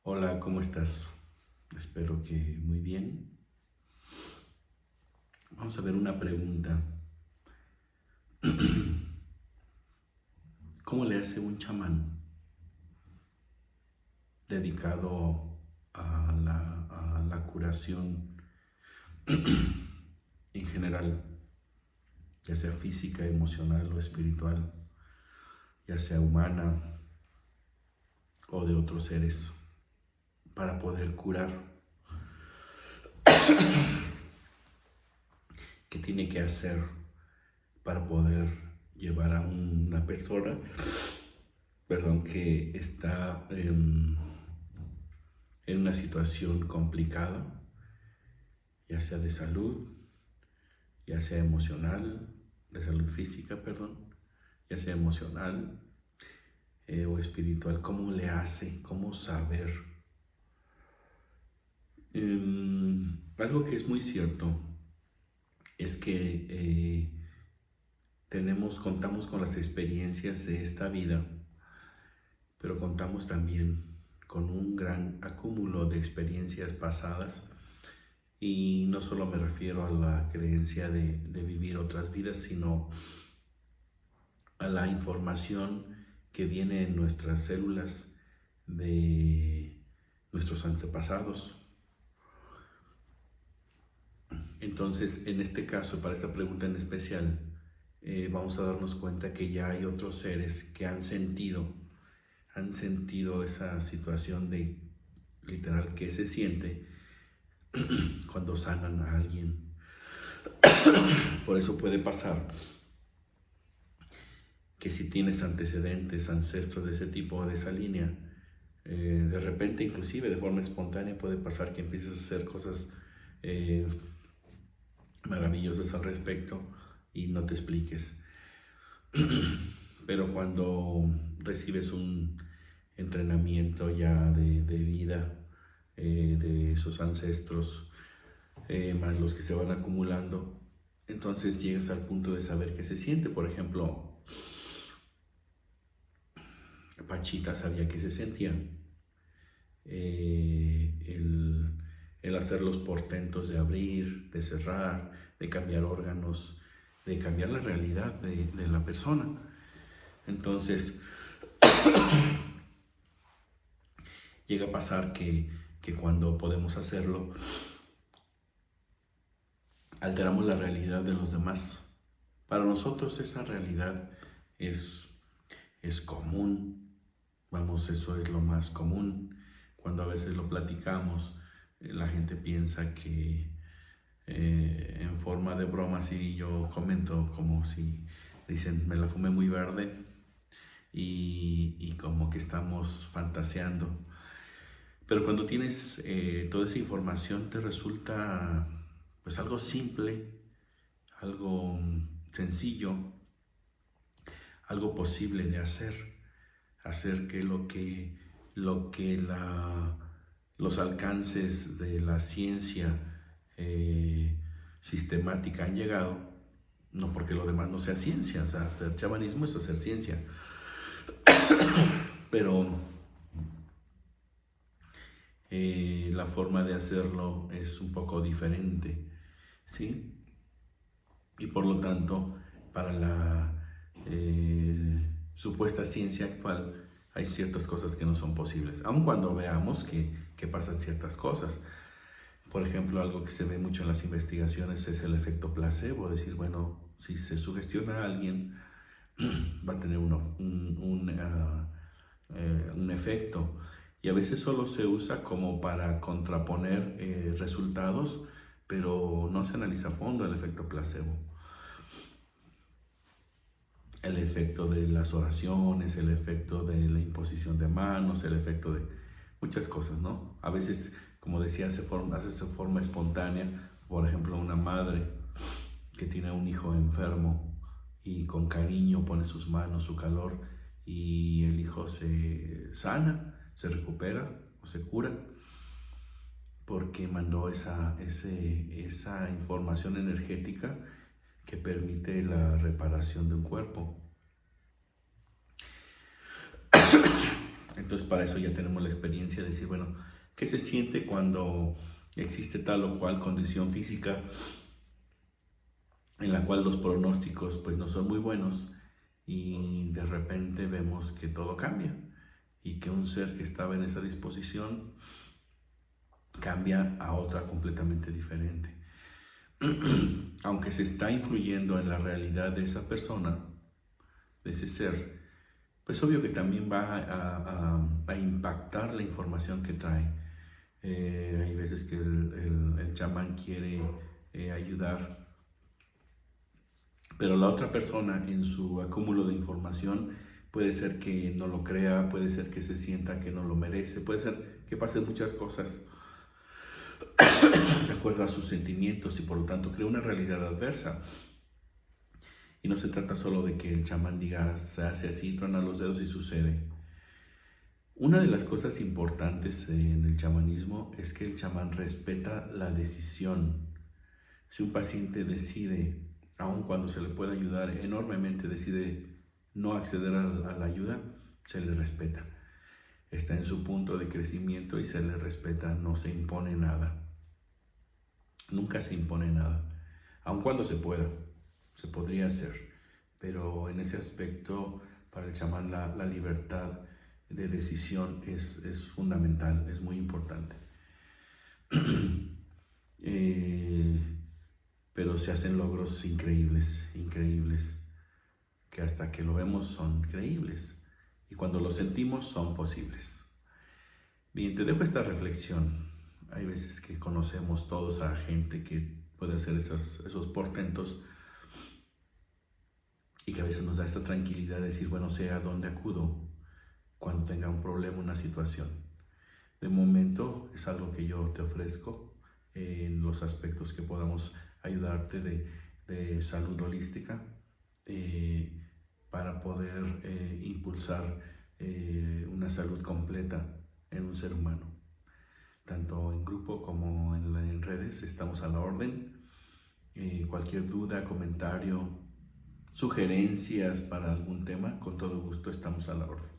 Hola, ¿cómo estás? Espero que muy bien. Vamos a ver una pregunta. ¿Cómo le hace un chamán dedicado a la curación en general, ya sea física, emocional o espiritual, ya sea humana o de otros seres, para poder curar? ¿Qué tiene que hacer para poder llevar a una persona, que está en una situación complicada, ya sea de salud, ya sea emocional, de salud física, perdón, ya sea emocional o espiritual? ¿Cómo le hace? ¿Cómo saber? Algo que es muy cierto es que contamos con las experiencias de esta vida, pero contamos también con un gran acúmulo de experiencias pasadas. Y no solo me refiero a la creencia de vivir otras vidas, sino a la información que viene en nuestras células de nuestros antepasados. Entonces, en este caso, para esta pregunta en especial, vamos a darnos cuenta que ya hay otros seres que han sentido esa situación de literal que se siente cuando sanan a alguien. Por eso puede pasar que si tienes antecedentes, ancestros de ese tipo, de esa línea, de repente, inclusive de forma espontánea, puede pasar que empieces a hacer cosas eh, maravillosas al respecto y no te expliques. Pero cuando recibes un entrenamiento ya de vida, de esos ancestros, más los que se van acumulando, entonces llegas al punto de saber qué se siente. Por ejemplo, Pachita sabía que se sentía el hacer los portentos de abrir, de cerrar, de cambiar órganos, de cambiar la realidad de la persona. Entonces, llega a pasar que cuando podemos hacerlo, alteramos la realidad de los demás. Para nosotros esa realidad es común. Vamos, eso es lo más común. Cuando a veces lo platicamos, la gente piensa que en forma de broma, si yo comento como si dicen, me la fumé muy verde, y como que estamos fantaseando. Pero cuando tienes toda esa información, te resulta pues algo simple, algo sencillo, algo posible de hacer que los alcances de la ciencia sistemática han llegado, no porque lo demás no sea ciencia. O sea, hacer chamanismo es hacer ciencia, pero la forma de hacerlo es un poco diferente, ¿sí? Y por lo tanto, para la supuesta ciencia actual, hay ciertas cosas que no son posibles, aun cuando veamos que pasan ciertas cosas. Por ejemplo, algo que se ve mucho en las investigaciones es el efecto placebo. Decir, bueno, si se sugestiona a alguien, va a tener un efecto. Y a veces solo se usa como para contraponer resultados, pero no se analiza a fondo el efecto placebo. El efecto de las oraciones, el efecto de la imposición de manos, el efecto de muchas cosas, ¿no? A veces, como decía, hace de forma espontánea. Por ejemplo, una madre que tiene un hijo enfermo y con cariño pone sus manos, su calor, y el hijo se sana, se recupera o se cura porque mandó esa información energética que permite la reparación de un cuerpo. Entonces para eso ya tenemos la experiencia de decir, bueno, ¿qué se siente cuando existe tal o cual condición física en la cual los pronósticos pues no son muy buenos y de repente vemos que todo cambia y que un ser que estaba en esa disposición cambia a otra completamente diferente? Aunque se está influyendo en la realidad de esa persona, de ese ser, pues obvio que también va a impactar la información que trae. Hay veces que el chamán quiere ayudar, pero la otra persona en su acúmulo de información puede ser que no lo crea, puede ser que se sienta que no lo merece, puede ser que pasen muchas cosas de acuerdo a sus sentimientos y por lo tanto crea una realidad adversa. Y no se trata solo de que el chamán diga, se hace así, truena los dedos y sucede. Una de las cosas importantes en el chamanismo es que el chamán respeta la decisión. Si un paciente decide, aun cuando se le puede ayudar enormemente, decide no acceder a la ayuda, se le respeta. Está en su punto de crecimiento y se le respeta, no se impone nada. Nunca se impone nada, aun cuando se pueda, se podría hacer, pero en ese aspecto para el chamán la libertad de decisión es fundamental, es muy importante. Pero se hacen logros increíbles, increíbles, que hasta que lo vemos son creíbles y cuando lo sentimos son posibles. Bien, te dejo esta reflexión. Hay veces que conocemos todos a gente que puede hacer esos portentos y que a veces nos da esta tranquilidad de decir, bueno, sé a dónde acudo cuando tenga un problema, una situación. De momento es algo que yo te ofrezco en los aspectos que podamos ayudarte de salud holística para poder impulsar una salud completa en un ser humano. Tanto en grupo como en redes estamos a la orden. Cualquier duda, comentario, sugerencias para algún tema, con todo gusto estamos a la orden.